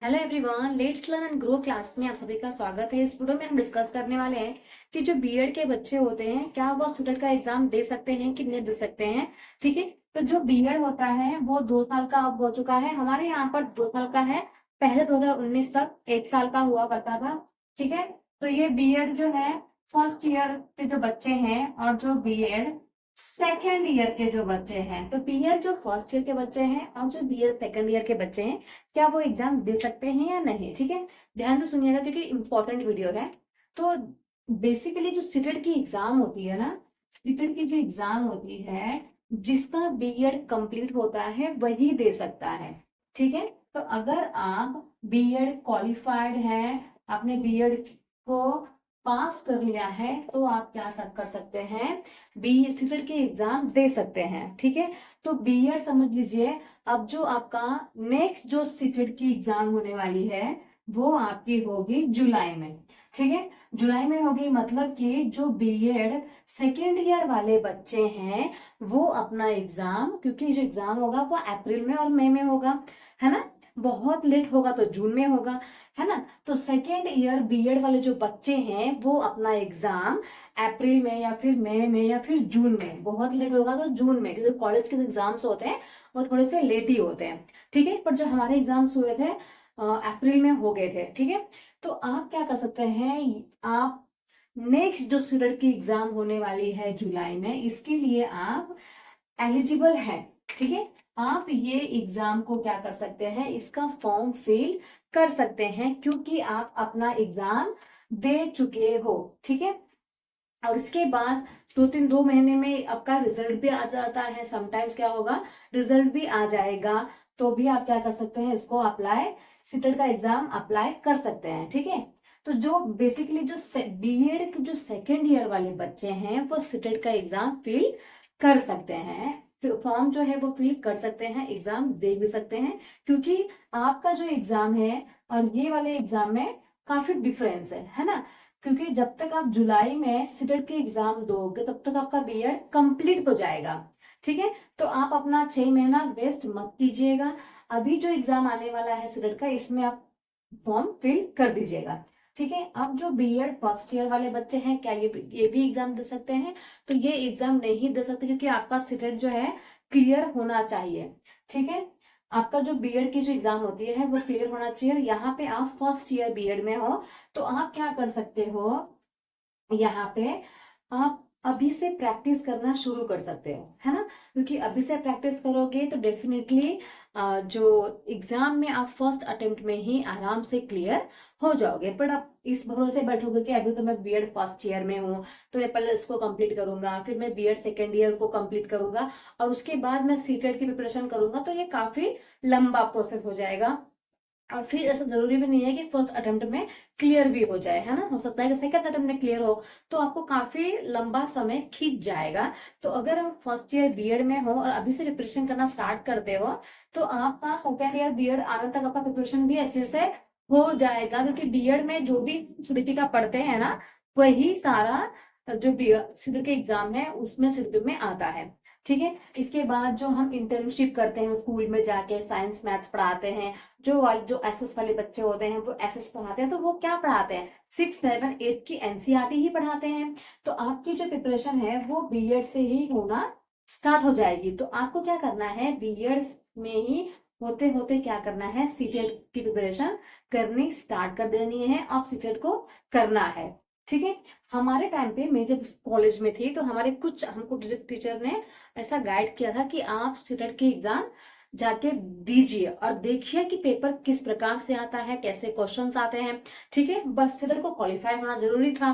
Hello everyone, let's learn and grow class में आप सभी का स्वागत है। इस वीडियो में हम डिस्कस करने वाले हैं कि जो बीएड के बच्चे होते हैं क्या वो स्टूडेंट का एग्जाम दे सकते हैं कि नहीं दे सकते हैं। ठीक है, तो जो बीएड होता है वो 2 साल का अब हो चुका है। हमारे यहाँ पर 2 साल का है। पहले 2019 तक 1 साल का हुआ करता था। ठीक है, तो ये बीएड जो है फर्स्ट ईयर के जो बच्चे हैं और जो बीएड सेकेंड ईयर के जो बच्चे हैं, तो बीएड जो फर्स्ट ईयर के बच्चे हैं और जो बीएड सेकेंड ईयर के बच्चे हैं, क्या वो एग्जाम दे सकते हैं या नहीं। ठीक है, ध्यान से सुनिएगा क्योंकि इंपॉर्टेंट वीडियो है। तो बेसिकली जो सीटेट की एग्जाम होती है ना, सीटेट की जो एग्जाम होती है, जिसका बीएड कंप्लीट होता है वही दे सकता है। ठीक है, तो अगर आप बीएड क्वालिफाइड है, आपने बीएड को पास कर लिया है, तो आप क्या कर सकते हैं, बी सीटेट की एग्जाम दे सकते हैं। ठीक है, तो बीएड समझ लीजिए। अब जो आपका नेक्स्ट जो सीटेट की एग्जाम होने वाली है वो आपकी होगी जुलाई में। ठीक है, जुलाई में होगी, मतलब कि जो बीएड सेकेंड ईयर वाले बच्चे हैं वो अपना एग्जाम, क्योंकि जो एग्जाम होगा वो अप्रैल में और मई में होगा, है ना। बहुत लेट होगा तो जून में होगा, है ना। तो सेकेंड ईयर बीएड वाले जो बच्चे हैं वो अपना एग्जाम अप्रैल में या फिर मई में या फिर जून में, बहुत लेट होगा तो जून में, क्योंकि कॉलेज के एग्जाम्स होते हैं वो थोड़े से लेट ही होते हैं। ठीक है, पर जो हमारे एग्जाम्स हुए थे अप्रैल में हो गए थे। ठीक है, तो आप क्या कर सकते हैं, आप नेक्स्ट जो सीटेट की एग्जाम होने वाली है जुलाई में, इसके लिए आप एलिजिबल हैं। ठीक है, आप ये एग्जाम को क्या कर सकते हैं, इसका फॉर्म फिल कर सकते हैं, क्योंकि आप अपना एग्जाम दे चुके हो। ठीक है, और इसके बाद 2 महीने में आपका रिजल्ट भी आ जाता है। समटाइम्स क्या होगा, रिजल्ट भी आ जाएगा, तो भी आप क्या कर सकते हैं, इसको अप्लाई, सीटेट का एग्जाम अप्लाई कर सकते हैं। ठीक है, तो जो बेसिकली जो बीएड के जो सेकेंड ईयर वाले बच्चे हैं वो सीटेट का एग्जाम फिल कर सकते हैं, फॉर्म जो है वो फिल कर सकते हैं, एग्जाम दे भी सकते हैं, क्योंकि आपका जो एग्जाम है और ये वाले एग्जाम में काफी डिफरेंस है ना। क्योंकि जब तक आप जुलाई में सीटेट की एग्जाम दोगे तब तक आपका बीएड कंप्लीट हो जाएगा। ठीक है, तो आप अपना 6 महीना वेस्ट मत कीजिएगा। अभी जो एग्जाम आने वाला है सीटेट का, इसमें आप फॉर्म फिल कर दीजिएगा। ठीक है, अब जो बीएड फर्स्ट ईयर वाले बच्चे हैं, क्या ये भी एग्जाम दे सकते हैं, तो ये एग्जाम नहीं दे सकते, क्योंकि आपका सीटेट जो है क्लियर होना चाहिए। ठीक है, आपका जो बीएड की जो एग्जाम होती है वो क्लियर होना चाहिए। यहाँ पे आप फर्स्ट ईयर बीएड में हो, तो आप क्या कर सकते हो, यहाँ पे आप अभी से प्रैक्टिस करना शुरू कर सकते हो, है ना। क्योंकि अभी से प्रैक्टिस करोगे तो डेफिनेटली जो एग्जाम में आप फर्स्ट अटेम्प्ट में ही आराम से क्लियर हो जाओगे। पर आप इस भरोसे बैठोगे कि अभी तो मैं बीएड फर्स्ट ईयर में हूँ, तो मैं पहले इसको कंप्लीट करूंगा, फिर मैं बीएड सेकेंड ईयर को कंप्लीट करूंगा और उसके बाद मैं सीटेट की प्रिपरेशन करूंगा, तो ये काफी लंबा प्रोसेस हो जाएगा। और फिर ऐसा जरूरी भी नहीं है कि फर्स्ट अटेम्प्ट में क्लियर भी हो जाए, है ना। हो सकता है कि सेकंड अटेम्प्ट में क्लियर हो, तो आपको काफी लंबा समय खींच जाएगा। तो अगर आप फर्स्ट ईयर बीएड में हो और अभी से प्रिपरेशन करना स्टार्ट करते हो, तो आपका सेकेंड ईयर बीएड आने तक आपका प्रिपरेशन भी अच्छे से हो जाएगा, क्योंकि बीएड में जो भी सीडीपी का पढ़ते हैं ना, वही सारा जो सीडीपी के एग्जाम है उसमें सीडीपी में आता है। ठीक है, इसके बाद जो हम इंटर्नशिप करते हैं स्कूल में जाके, साइंस मैथ्स पढ़ाते हैं, जो एसएस वाले बच्चे होते हैं वो एसएस पढ़ाते हैं, तो वो क्या पढ़ाते हैं, 6, 7, 8 की एनसीईआरटी ही पढ़ाते हैं। तो आपकी जो प्रिपरेशन है वो बीएड से ही होना स्टार्ट हो जाएगी। तो आपको क्या करना है, बीएड में ही होते होते क्या करना है, सीटेट की प्रिपरेशन करनी स्टार्ट कर देनी है और सीटेट को करना है। ठीक है, हमारे टाइम पे मैं जब कॉलेज में थी तो हमारे कुछ हमको टीचर ने ऐसा गाइड किया था कि आप सीटेट की एग्जाम जाके दीजिए और देखिए कि पेपर किस प्रकार से आता है, कैसे क्वेश्चंस आते हैं। ठीक है, बस सीटेट को क्वालिफाई होना जरूरी था।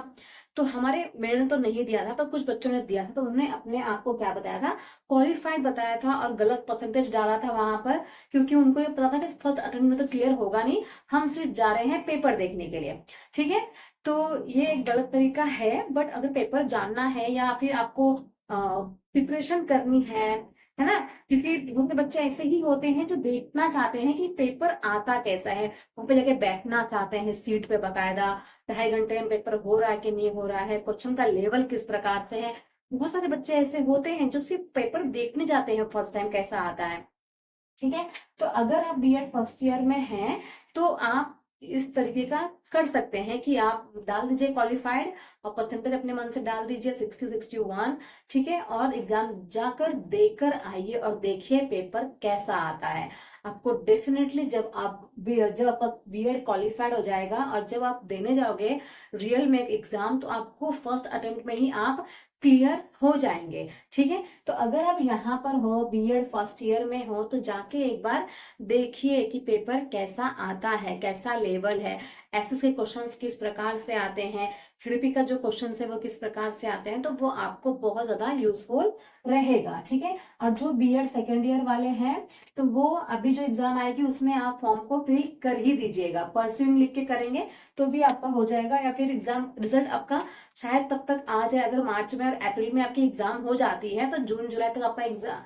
तो हमारे मेरे ने तो नहीं दिया था, पर कुछ बच्चों ने दिया था, तो उन्होंने अपने आप को क्या बताया था, क्वालिफाइड बताया था और गलत परसेंटेज डाला था वहां पर, क्योंकि उनको ये पता था कि फर्स्ट अटेम्प्ट में तो क्लियर होगा नहीं, हम सिर्फ जा रहे हैं पेपर देखने के लिए। ठीक है, तो ये एक गलत तरीका है। बट अगर पेपर जानना है या फिर आपको प्रिपरेशन करनी है ना, क्योंकि बहुत से बच्चे ऐसे ही होते हैं जो देखना चाहते हैं कि पेपर आता कैसा है, वहां पे जाके बैठना चाहते हैं सीट पे बकायदा, 2.5 घंटे में पेपर हो रहा है कि नहीं हो रहा है, क्वेश्चन का लेवल किस प्रकार से है। बहुत सारे बच्चे ऐसे होते हैं जो सिर्फ पेपर देखने जाते हैं फर्स्ट टाइम कैसा आता है। ठीक है। तो अगर आप बीएड फर्स्ट ईयर में हैं तो आप इस तरीके का कर सकते हैं कि आप डाल दीजिए क्वालिफाइड और परसेंटेज अपने मन से डाल दीजिए 60-61, ठीक है, और एग्जाम जाकर देकर आइए और देखिए पेपर कैसा आता है। आपको डेफिनेटली जब आप बीएड क्वालिफाइड हो जाएगा और जब आप देने जाओगे रियल में एग्जाम तो आपको फर्स्ट अटेम्प्ट में ही आप क्लियर हो जाएंगे। ठीक है, तो अगर आप यहाँ पर हो बीएड फर्स्ट ईयर में हो तो जाके एक बार देखिए कि पेपर कैसा आता है, कैसा लेवल है, एसएस के क्वेश्चंस किस प्रकार से आते हैं, थ्योरी का जो क्वेश्चंस है वो किस प्रकार से आते हैं, तो वो आपको बहुत ज्यादा यूजफुल रहेगा। ठीक है, और जो बीएड सेकेंड ईयर वाले हैं तो वो अभी जो एग्जाम आएगी उसमें आप फॉर्म को फिल कर ही दीजिएगा, परस्यूइंग लिख के करेंगे तो भी आपका हो जाएगा, या फिर एग्जाम रिजल्ट आपका शायद तब तक आ जाए। अगर मार्च में और अप्रैल में आपकी एग्जाम हो जाती है तो जून जुलाई तक आपका एग्जाम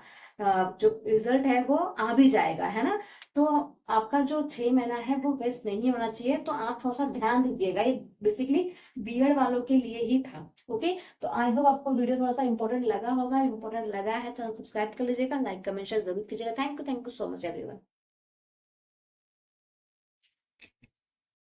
जो रिजल्ट है वो आ भी जाएगा, है ना। तो आपका जो 6 महीना है वो वेस्ट नहीं होना चाहिए, तो आप थोड़ा सा ध्यान दीजिएगा, ये बेसिकली बीएड वालों के लिए ही था। ओके, तो आई होप आपको वीडियो थोड़ा सा इंपॉर्टेंट लगा होगा, इंपॉर्टेंट लगा है तो सब्सक्राइब कर लीजिएगा, लाइक कमेंट शेयर जरूर कीजिएगा। Thank you so much everyone.